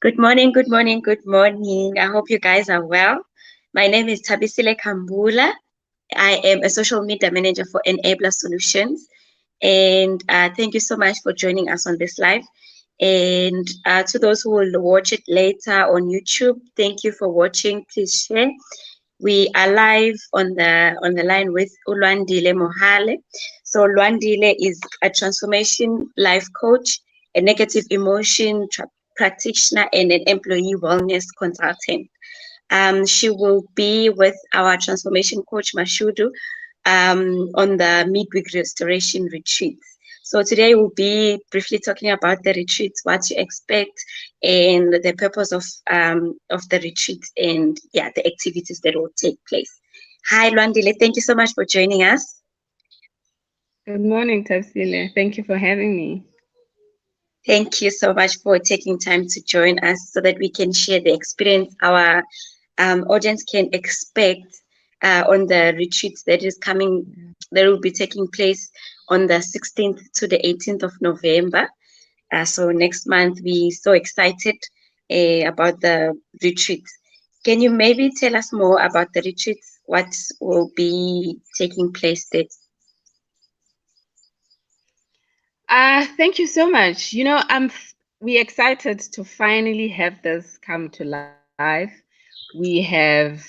Good morning, good morning, good morning. I hope you guys are well. My name is Tabisile Kambula. I am a social media manager for Enabler Solutions. And thank you so much for joining us on this live. And to those who will watch it later on YouTube, thank you for watching. Please share. We are live on the line with Ulwandile Mohale. So Ulwandile is a transformation life coach, a negative emotion practitioner, and an employee wellness consultant. She will be with our transformation coach Mashudu on the midweek restoration retreats. So today we'll be briefly talking about the retreats, what to expect, and the purpose of the retreats, and yeah, the activities that will take place. Hi, Luandile. Thank you so much for joining us. Good morning, Tafsile. Thank you for having me. Thank you so much for taking time to join us so that we can share the experience our audience can expect on the retreats that will be taking place on the 16th to the 18th of November. So next month, we're so excited about the retreats. Can you maybe tell us more about the retreats? What will be taking place there? Thank you so much. We're excited to finally have this come to life. We have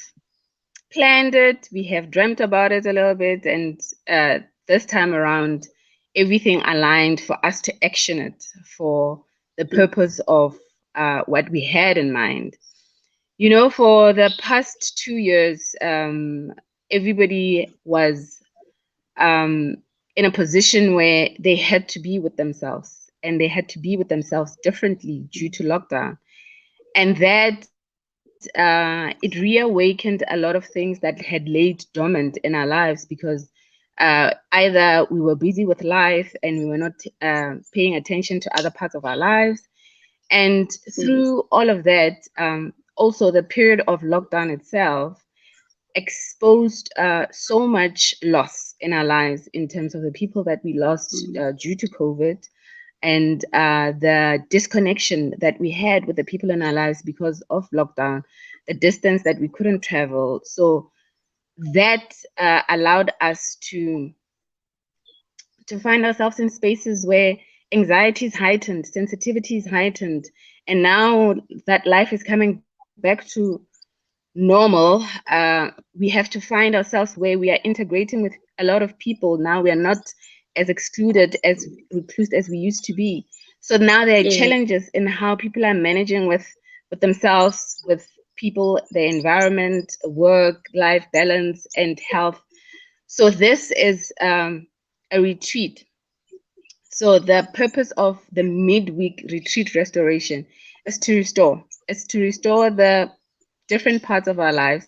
planned it, we have dreamt about it a little bit, and this time around, everything aligned for us to action it for the purpose of what we had in mind. For the past 2 years, everybody was in a position where they had to be with themselves, and they had to be with themselves differently due to lockdown. And that it reawakened a lot of things that had laid dormant in our lives because either we were busy with life and we were not paying attention to other parts of our lives. And through all of that, also the period of lockdown itself exposed so much loss in our lives in terms of the people that we lost due to COVID, and the disconnection that we had with the people in our lives because of lockdown, the distance that we couldn't travel. So that allowed us to find ourselves in spaces where anxiety is heightened, sensitivity is heightened, and now that life is coming back to normal, we have to find ourselves where we are integrating with a lot of people. Now we are not as excluded, as reclused as we used to be. So now there are challenges in how people are managing with themselves, with people, their environment, work, life balance, and health. So this is a retreat. So the purpose of the midweek retreat restoration is to restore. Is to restore the different parts of our lives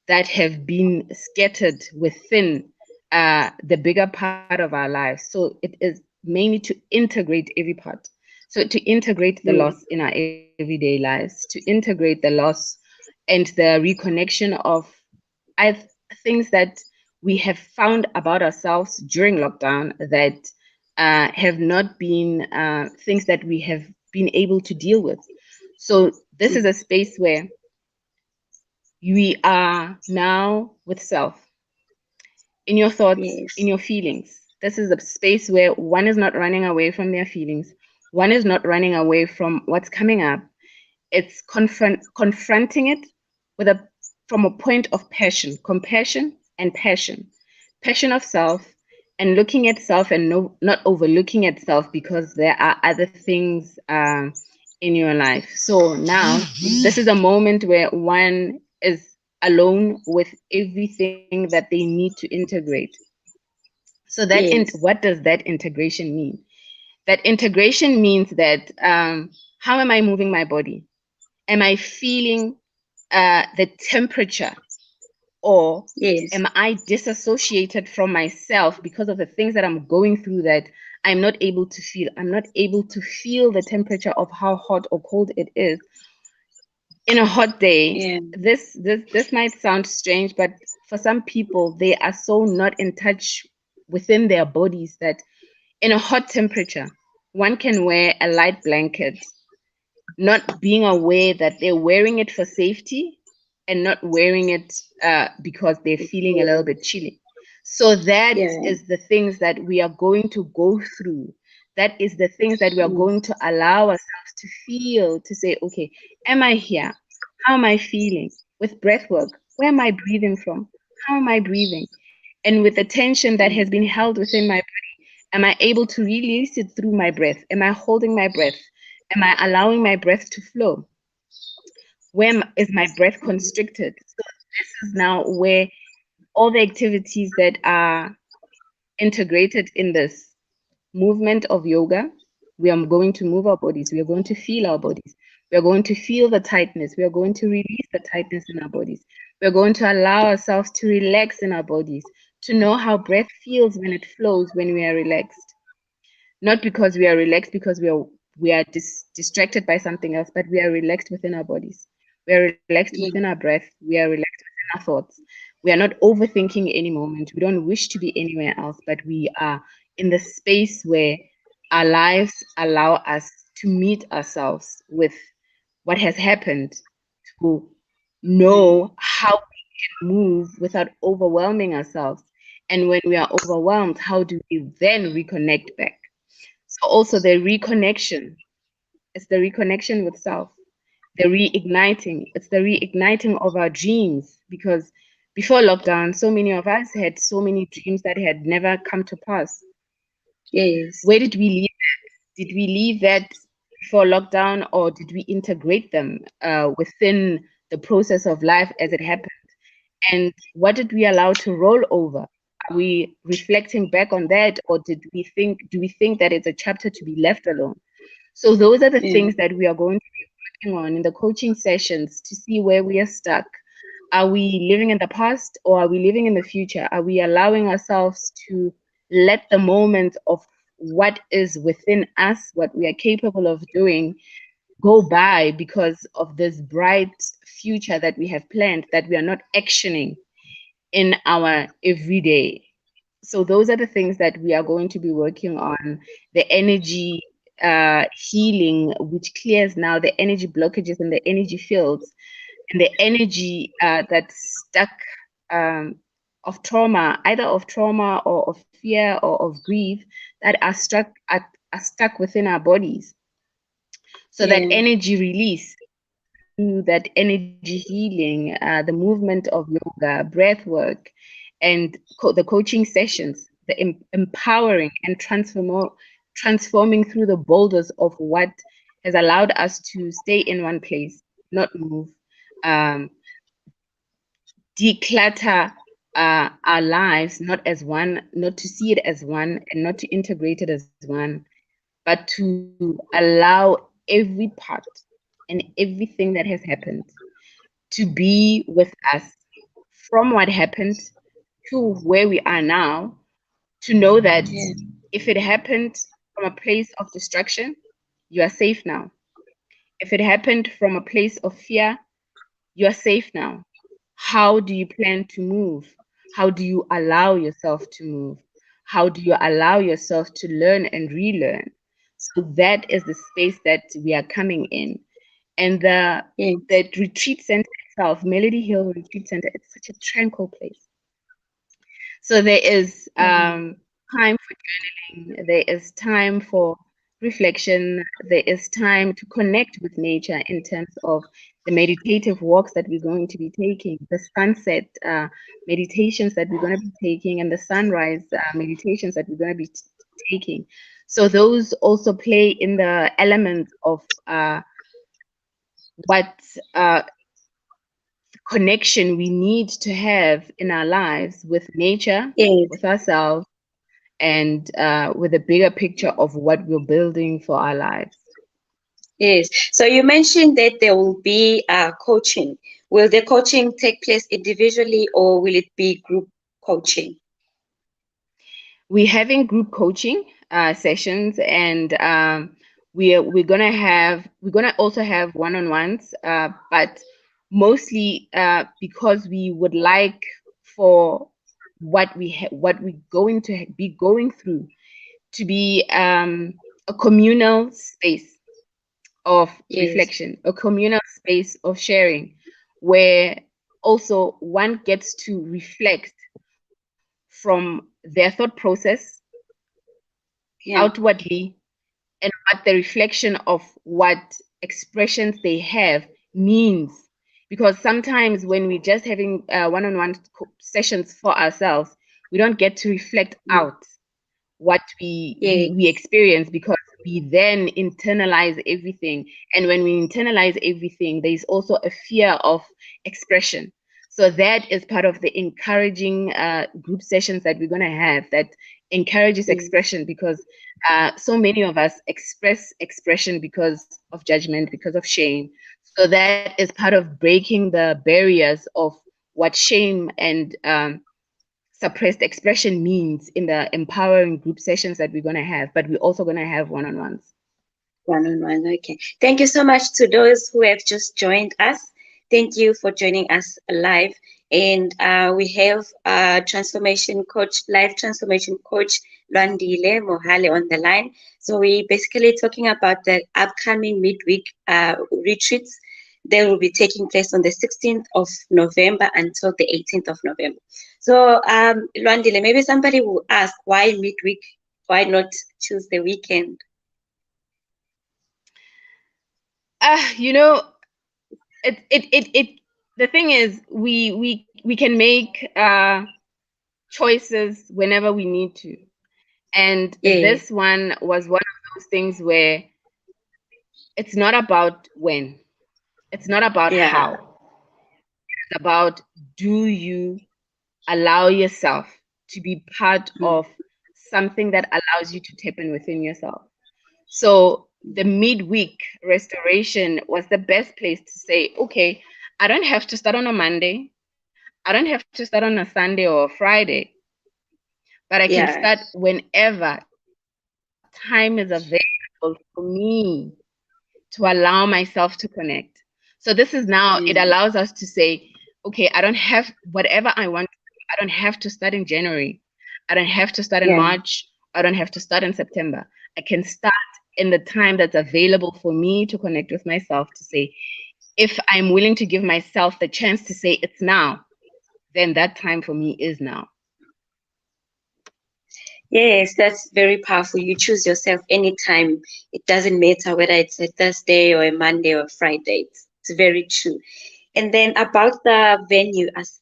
that have been scattered within the bigger part of our lives. So it is mainly to integrate every part. So to integrate the loss in our everyday lives, to integrate the loss and the reconnection of things that we have found about ourselves during lockdown that have not been things that we have been able to deal with. So this is a space where we are now with self, in your thoughts, in your feelings. This is a space where one is not running away from their feelings, one is not running away from what's coming up. It's confronting it with from a point of passion, compassion and passion, passion of self, and looking at self and not overlooking at self because there are other things in your life. So now this is a moment where one is alone with everything that they need to integrate. So what does that integration mean? That integration means that how am I moving my body? Am I feeling the temperature, or am I disassociated from myself because of the things that I'm going through that I'm not able to feel? I'm not able to feel the temperature of how hot or cold it is. In a hot day, this might sound strange, but for some people, they are so not in touch within their bodies that in a hot temperature, one can wear a light blanket not being aware that they're wearing it for safety and not wearing it because they're feeling a little bit chilly. So that Yeah. is the things that we are going to go through. That is the things that we are Mm. going to allow ourselves to feel, to say, okay, am I here? How am I feeling? With breath work, where am I breathing from? How am I breathing? And with the tension that has Mm. been held within my body, am I able to release it through my breath? Am I holding my breath? Am I allowing my breath to flow? Is my breath constricted? So this is now where all the activities that are integrated in this movement of yoga, we are going to move our bodies. We are going to feel our bodies. We are going to feel the tightness. We are going to release the tightness in our bodies. We are going to allow ourselves to relax in our bodies, to know how breath feels when it flows when we are relaxed. Not because we are relaxed because we are distracted by something else, but we are relaxed within our bodies. We are relaxed within our Yeah. breath. We are relaxed within our thoughts. We are not overthinking any moment. We don't wish to be anywhere else, but we are in the space where our lives allow us to meet ourselves with what has happened, to Mm. know how we can move without overwhelming ourselves. And when we are overwhelmed, how do we then reconnect back? So also the reconnection, it's the reconnection with self, the reigniting, it's the reigniting of our dreams. Because before lockdown, so many of us had so many dreams that had never come to pass. Yes. Where did we leave that? Did we leave that before lockdown, or did we integrate them within the process of life as it happened? And what did we allow to roll over? Are we reflecting back on that, or do we think that it's a chapter to be left alone? So those are the Yeah. things that we are going to be working on in the coaching sessions to see where we are stuck. Are we living in the past, or are we living in the future? Are we allowing ourselves to let the moment of what is within us, what we are capable of doing, go by because of this bright future that we have planned that we are not actioning in our everyday? So those are the things that we are going to be working on. The energy healing, which clears now the energy blockages in the energy fields, and the energy that's stuck, um, of trauma, either of trauma or of fear or of grief, that are stuck within our bodies. So that Yeah. energy release, through that energy healing, the movement of yoga, breath work, and the coaching sessions, the empowering and transforming through the boulders of what has allowed us to stay in one place, not move, um, declutter our lives, not as one, not to see it as one, and not to integrate it as one, but to allow every part and everything that has happened to be with us from what happened to where we are now, to know that Yeah. if it happened from a place of destruction, you are safe now. If it happened from a place of fear, you are safe now. How do you plan to move? How do you allow yourself to move? How do you allow yourself to learn and relearn? So that is the space that we are coming in. And Yeah. the retreat center itself, Melody Hill Retreat Center, it's such a tranquil place. So there is Mm. time for journaling, there is time for reflection, there is time to connect with nature in terms of the meditative walks that we're going to be taking, the sunset meditations that we're going to be taking, and the sunrise meditations that we're going to be taking. So those also play in the element of what connection we need to have in our lives with nature, Yes. with ourselves, and with a bigger picture of what we're building for our lives. Yes. So you mentioned that there will be coaching. Will the coaching take place individually or will it be group coaching? We're having group coaching sessions, and we're gonna also have one-on-ones, but mostly because we would like for what we're going to be going through to be a communal space. of Yes. reflection, a communal space of sharing, where also one gets to reflect from their thought process Yeah. outwardly, and what the reflection of what expressions they have means. Because sometimes when we're just having one-on-one sessions for ourselves, we don't get to reflect Mm. out what we Yes. experience, because we then internalize everything. And when we internalize everything, there's also a fear of expression. So that is part of the encouraging group sessions that we're going to have, that encourages Yes. expression, because so many of us express expression because of judgment, because of shame. So that is part of breaking the barriers of what shame and suppressed expression means in the empowering group sessions that we're going to have, but we're also going to have one-on-ones. One-on-one. Okay. Thank you so much to those who have just joined us. Thank you for joining us live. And we have transformation coach, life transformation coach Lwandile Mohale on the line. So we basically talking about the upcoming midweek retreats. They will be taking place on the 16th of November until the 18th of November. So Lwandile, maybe somebody will ask why midweek? Why not choose the weekend? You know, it the thing is, we can make choices whenever we need to. And Yeah. this one was one of those things where it's not about when, it's not about Yeah. how, it's about, do you allow yourself to be part Mm. of something that allows you to tap in within yourself? So the midweek restoration was the best place to say, okay, I don't have to start on a Monday. I don't have to start on a Sunday or a Friday, but I can Yeah. start whenever time is available for me to allow myself to connect. So this is now, it allows us to Mm. say, okay, I don't have whatever I want. I don't have to start in January. I don't have to start in Yeah. March. I don't have to start in September. I can start in the time that's available for me to connect with myself, to say, if I'm willing to give myself the chance to say it's now, then that time for me is now. Yes, that's very powerful. You choose yourself anytime. It doesn't matter whether it's a Thursday or a Monday or a Friday. It's very true. And then about the venue, as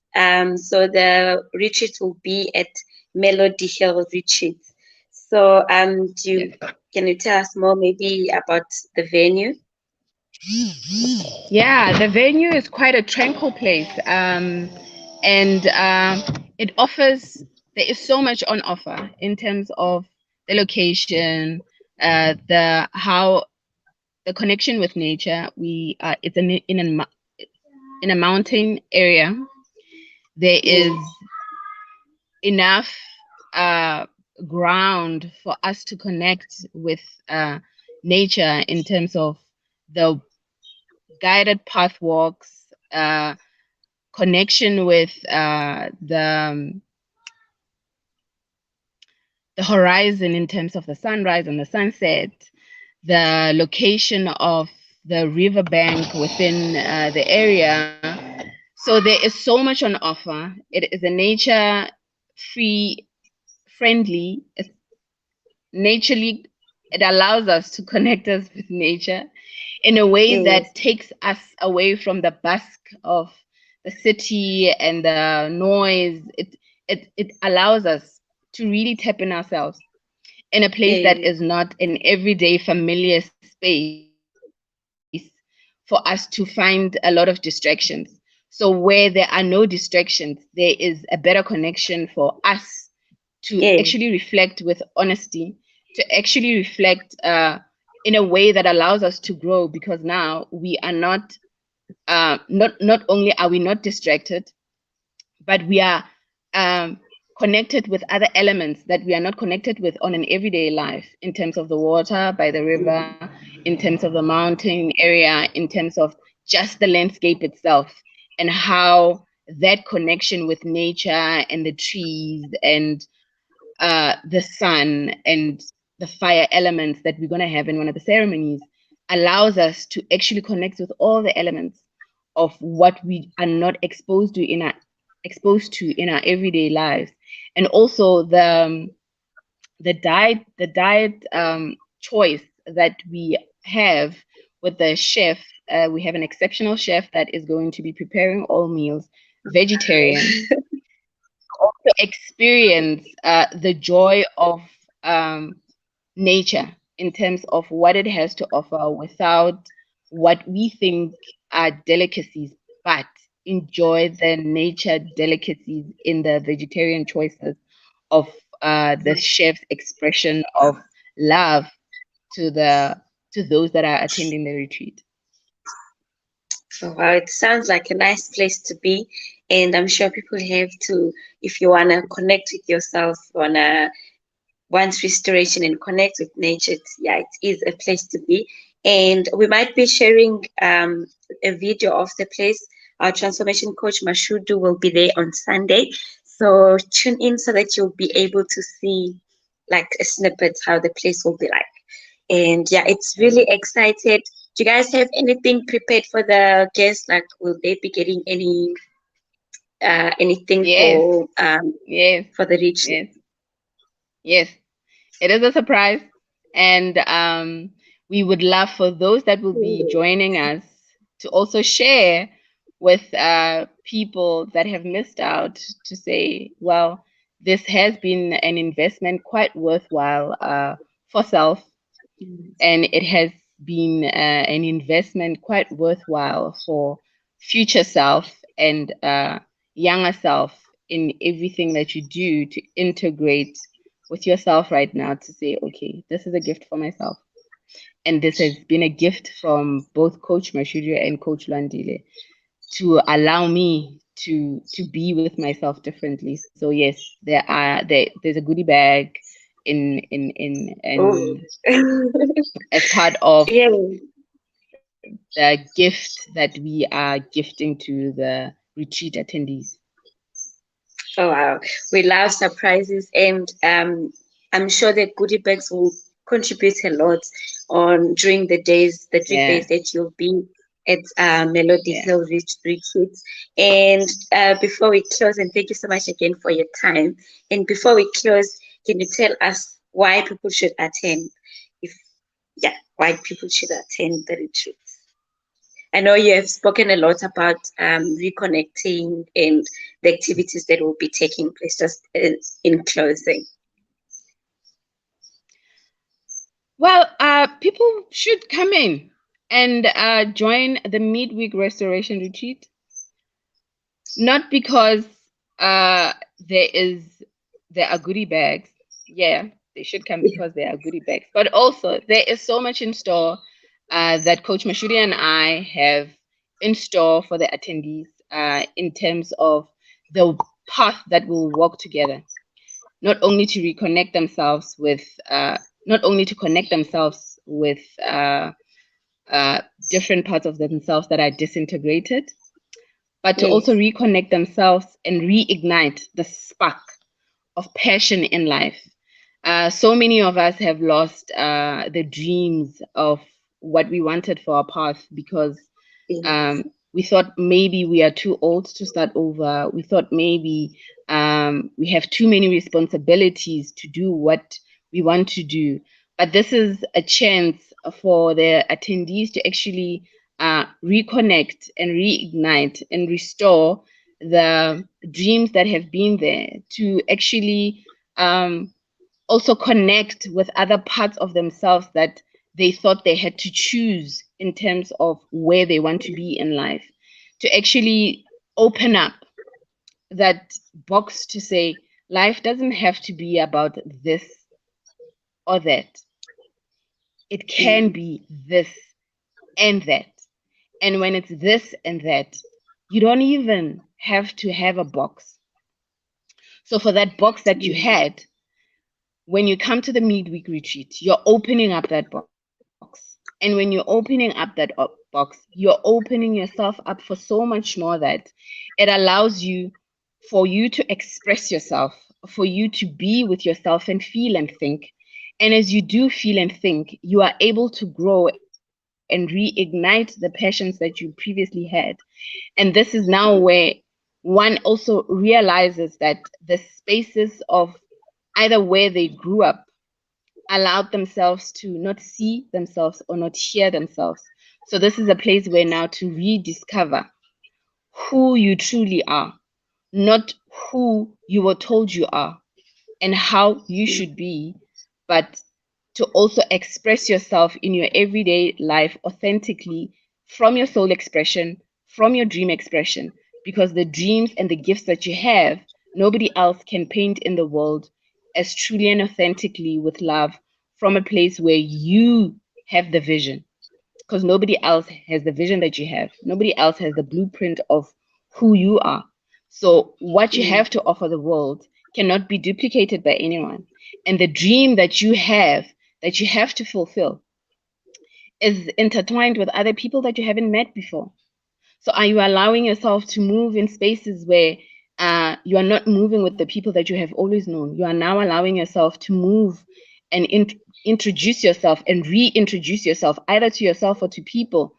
so the retreat will be at Melody Hill Retreat. So Yes. can you tell us more maybe about the venue? Yeah, the venue is quite a tranquil place, and it offers. There is so much on offer in terms of the location, the how the connection with nature. We It's in a mountain area. There is Yes, enough uh, ground for us to connect with nature in terms of the guided path walks, connection with the horizon in terms of the sunrise and the sunset, the location of the riverbank within the area. So there is so much on offer. It is a nature free, friendly, it's naturally, it allows us to connect us with nature in a way yes, that takes us away from the busk of the city and the noise. It allows us to really tap in ourselves in a place that yes, is not an everyday familiar space, for us to find a lot of distractions. So where there are no distractions, there is a better connection for us to actually reflect yes, with honesty, to actually reflect in a way that allows us to grow, because now we are not only are we not distracted, but we are um, connected with other elements that we are not connected with on an everyday life, in terms of the water by the river, mm, in terms of the mountain area, in terms of just the landscape itself, and how that connection with nature and the trees and the sun and the fire elements that we're going to have in one of the ceremonies allows us to actually connect with all the elements of what we are not exposed to in our everyday lives, and also the diet choice that we have with the chef. We have an exceptional chef that is going to be preparing all meals vegetarian. Also experience the joy of um, nature in terms of what it has to offer without what we think are delicacies, but enjoy the nature delicacies in the vegetarian choices of the chef's expression of love to the to those that are attending the retreat. Oh, wow, it sounds like a nice place to be. And I'm sure people have to, if you want to connect with yourself, want restoration and connect with nature, yeah, it is a place to be. And we might be sharing a video of the place. Our transformation coach Mashudu will be there on Sunday. So tune in so that you'll be able to see like a snippet how the place will be like. And yeah, it's really excited. Do you guys have anything prepared for the guests? Like, will they be getting anything Yes, yes, for the retreat? yes, yes. It is a surprise, and we would love for those that will be joining us to also share with people that have missed out to say, well, this has been an investment quite worthwhile for self, and it has been an investment quite worthwhile for future self and younger self in everything that you do to integrate with yourself right now to say, okay, this is a gift for myself. And this has been a gift from both Coach Mashudu and Coach Landile to allow me to be with myself differently. So yes, there's a goodie bag Oh, in as part of yeah. the gift that we are gifting to the retreat attendees. Oh wow, we love surprises, and I'm sure the goodie bags will contribute a lot on during the 3 days Yeah, that you'll be at Melody yeah. Hill Retreat. And before we close, and thank you so much again for your time. And before we close, can you tell us why people should attend? If yeah, why people should attend the retreat? I know you have spoken a lot about reconnecting and the activities that will be taking place. Just in closing. Well, people should come in and join the midweek restoration retreat, not because uh, there is there are goodie bags. Yeah, they should come because there are goodie bags, but also there is so much in store that Coach Mashudi and I have in store for the attendees in terms of the path that will walk together, not only to reconnect themselves with, not only to connect themselves with different parts of themselves that are disintegrated, but to also Yes. reconnect themselves and reignite the spark of passion in life. So many of us have lost the dreams of what we wanted for our path because Yes. we thought maybe we are too old to start over. We thought maybe we have too many responsibilities to do what we want to do. But this is a chance for the attendees to actually reconnect and reignite and restore the dreams that have been there, to actually also connect with other parts of themselves that they thought they had to choose in terms of where they want to be in life, to actually open up that box to say life doesn't have to be about this or that. It can Mm. be this and that. And when it's this and that, you don't even have to have a box. So for that box that you Mm. had, when you come to the midweek retreat, you're opening up that box. And when you're opening up that box, you're opening yourself up for so much more that it allows you for you to express yourself, for you to be with yourself and feel and think. And as you do feel and think, you are able to grow and and reignite the passions that you previously had. And this is now where one also realizes that the spaces of either where they grew up allowed themselves to not see themselves or not hear themselves. So this is a place where now to rediscover who you truly are, not who you were told you are and how you should be, but to also express yourself in your everyday life authentically from your soul expression, from your dream expression, because the dreams and the gifts that you have, nobody else can paint in the world as truly and authentically with love from a place where you have the vision, because nobody else has the vision that you have. Nobody else has the blueprint of who you are. So, what you have to offer the world cannot be duplicated by anyone. And the dream that you have to fulfill is intertwined with other people that you haven't met before. So, are you allowing yourself to move in spaces where you are not moving with the people that you have always known? You are now allowing yourself to move and introduce yourself and reintroduce yourself either to yourself or to people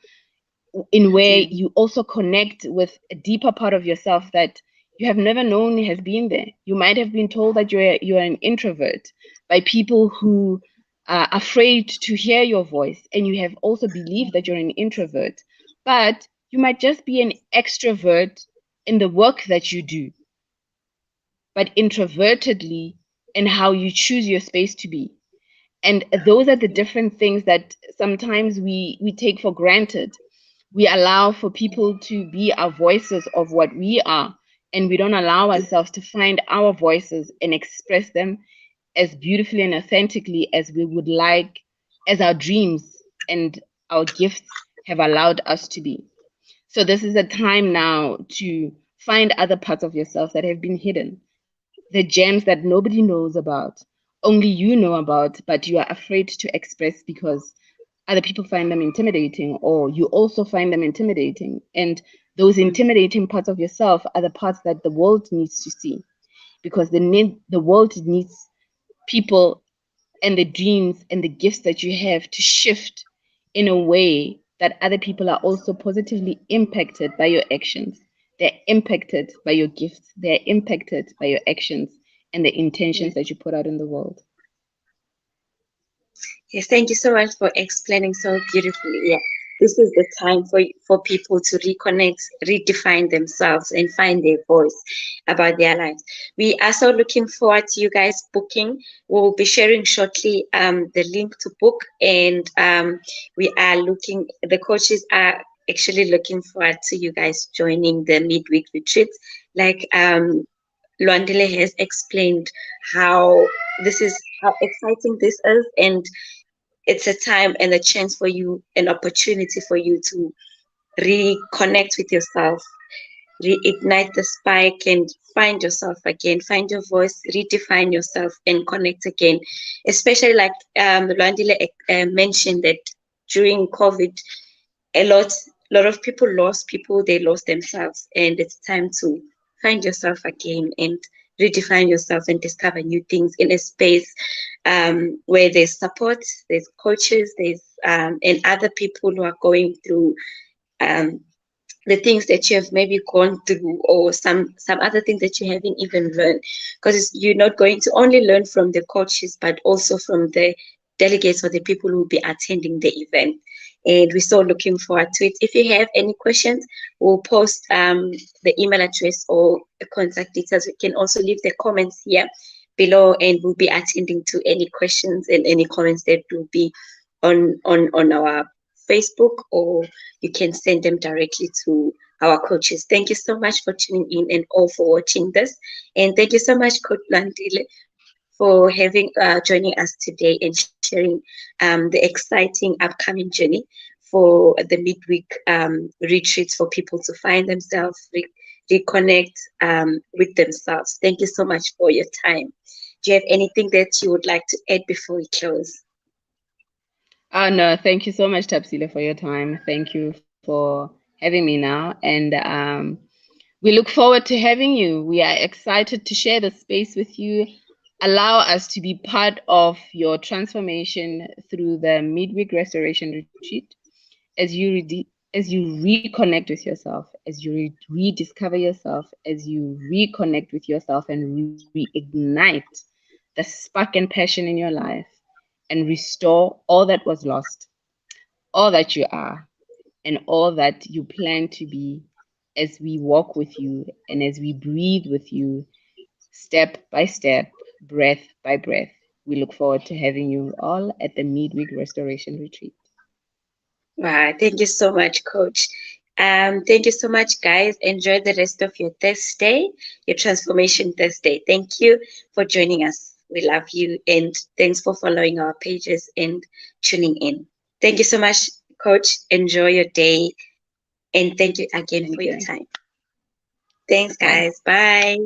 in where you also connect with a deeper part of yourself that you have never known has been there. You might have been told that you're an introvert by people who are afraid to hear your voice, and you have also believed that you're an introvert, but you might just be an extrovert in the work that you do, but introvertedly in how you choose your space to be. And those are the different things that sometimes we take for granted. We allow for people to be our voices of what we are, and we don't allow ourselves to find our voices and express them as beautifully and authentically as we would like, as our dreams and our gifts have allowed us to be. So this is a time now to find other parts of yourself that have been hidden, the gems that nobody knows about, only you know about, but you are afraid to express because other people find them intimidating, or you also find them intimidating. And those intimidating parts of yourself are the parts that the world needs to see, because the world needs people and the dreams and the gifts that you have to shift in a way that other people are also positively impacted by your actions. They're impacted by your gifts, they're impacted by your actions and the intentions that you put out in the world. Yes, thank you so much for explaining so beautifully. Yeah, this is the time for people to reconnect, redefine themselves, and find their voice about their lives. We are so looking forward to you guys booking. We'll be sharing shortly the link to book, and we are looking. The coaches are actually looking forward to you guys joining the midweek retreats. Like Luandile has explained how this is how exciting this is, and it's a time and a chance for you, an opportunity for you to reconnect with yourself, reignite the spike, and find yourself again, find your voice, redefine yourself, and connect again. Especially like Luandile mentioned that during COVID, a lot of people lost people, they lost themselves, and it's time to find yourself again and redefine yourself and discover new things in a space where there's support, there's coaches, there's and other people who are going through um, the things that you have maybe gone through, or some other things that you haven't even learned, because you're not going to only learn from the coaches but also from the delegates or the people who will be attending the event. And we're so looking forward to it. If you have any questions, we'll post the email address or the contact details. You can also leave the comments here below, and we'll be attending to any questions and any comments that will be on our Facebook, or you can send them directly to our coaches. Thank you so much for tuning in and all for watching this. And thank you so much, Coach Landile, for having joining us today and sharing the exciting upcoming journey for the midweek retreats for people to find themselves, reconnect with themselves. Thank you so much for your time. Do you have anything that you would like to add before we close? No, thank you so much, Tapsile, for your time. Thank you for having me now. And we look forward to having you. We are excited to share the space with you. Allow us to be part of your transformation through the Midweek Restoration Retreat. as you reconnect with yourself, as you rediscover yourself, as you reconnect with yourself and reignite the spark and passion in your life and restore all that was lost, all that you are, and all that you plan to be as we walk with you and as we breathe with you step by step, breath by breath. We look forward to having you all at the Midweek Restoration Retreat. Wow, thank you so much, Coach. Thank you so much, guys. Enjoy the rest of your Thursday, your Transformation Thursday. Thank you for joining us. We love you, and thanks for following our pages and tuning in. Thank you so much, Coach. Enjoy your day, and thank you again for Thank your you. time. Thanks, Bye. guys. Bye.